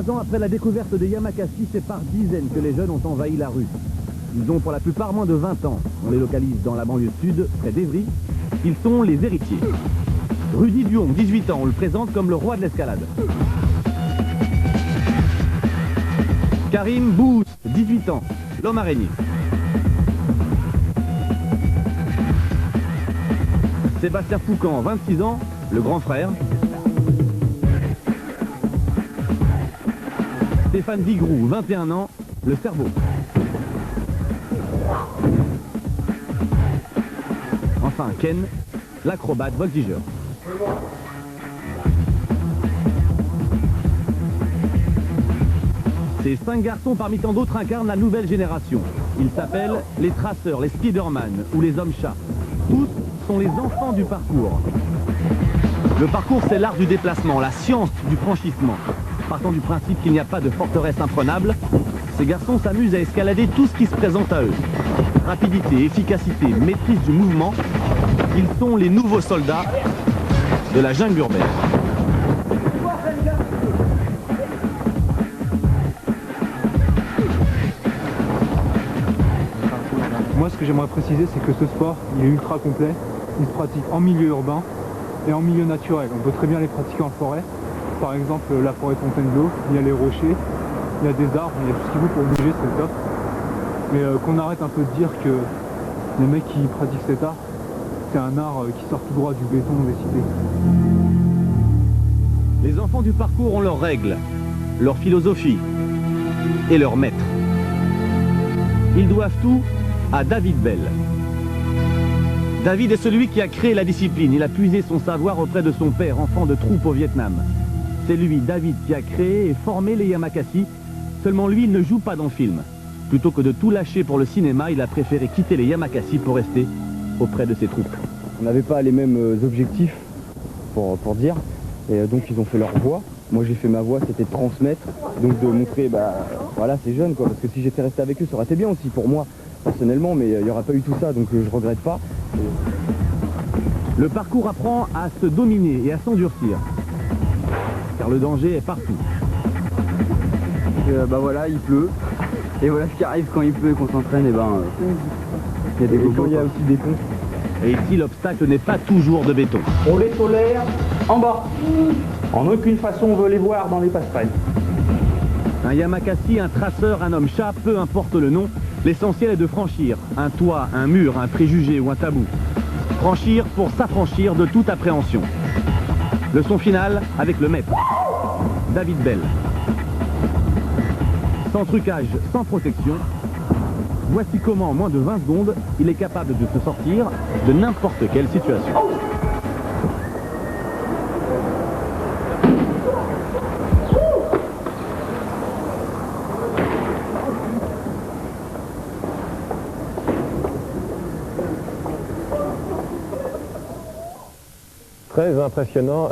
3 ans après la découverte de Yamakasi, c'est par dizaines que les jeunes ont envahi la rue. Ils ont pour la plupart moins de 20 ans. On les localise dans la banlieue sud, près d'Evry. Ils sont les héritiers. Rudy Duong, 18 ans, on le présente comme le roi de l'escalade. Karim Bous, 18 ans, l'homme araignée. Sébastien Foucan, 26 ans, le grand frère. Stéphane Vigroux, 21 ans, le cerveau. Enfin Ken, l'acrobate voltigeur. Ces 5 garçons parmi tant d'autres incarnent la nouvelle génération. Ils s'appellent les traceurs, les Spider-Man ou les hommes-chats. Tous sont les enfants du parcours. Le parcours, c'est l'art du déplacement, la science du franchissement. Partant du principe qu'il n'y a pas de forteresse imprenable, ces garçons s'amusent à escalader tout ce qui se présente à eux. Rapidité, efficacité, maîtrise du mouvement, ils sont les nouveaux soldats de la jungle urbaine. Moi, ce que j'aimerais préciser, c'est que ce sport, il est ultra complet. Il se pratique en milieu urbain et en milieu naturel. On peut très bien les pratiquer en forêt. Par exemple, la forêt Fontainebleau, il y a les rochers, il y a des arbres, il y a tout ce qu'il faut pour bouger, c'est top. Mais qu'on arrête un peu de dire que les mecs qui pratiquent cet art, c'est un art qui sort tout droit du béton des cités. Les enfants du parcours ont leurs règles, leur philosophie et leurs maîtres. Ils doivent tout à David Bell. David est celui qui a créé la discipline. Il a puisé son savoir auprès de son père, enfant de troupe au Vietnam. C'est lui, David, qui a créé et formé les Yamakasi. Seulement lui, il ne joue pas dans le film. Plutôt que de tout lâcher pour le cinéma, il a préféré quitter les Yamakasi pour rester auprès de ses troupes. On n'avait pas les mêmes objectifs, pour dire, et donc ils ont fait leur voix. Moi j'ai fait ma voix, c'était de transmettre, donc de montrer, voilà, c'est jeune quoi, parce que si j'étais resté avec eux, ça aurait été bien aussi pour moi, personnellement, mais il n'y aurait pas eu tout ça, donc je regrette pas. Le parcours apprend à se dominer et à s'endurcir, car le danger est partout. Voilà, il pleut, et voilà ce qui arrive quand il pleut et qu'on s'entraîne, il y a des bobos, il y a aussi des ponts. Et ici, l'obstacle n'est pas toujours de béton. On les tolère en bas. En aucune façon, on veut les voir dans les passerelles. Un Yamakasi, un traceur, un homme-chat, peu importe le nom, l'essentiel est de franchir un toit, un mur, un préjugé ou un tabou. Franchir pour s'affranchir de toute appréhension. Leçon finale avec le maître, David Bell. Sans trucage, sans protection, voici comment en moins de 20 secondes, il est capable de se sortir de n'importe quelle situation. Très impressionnant.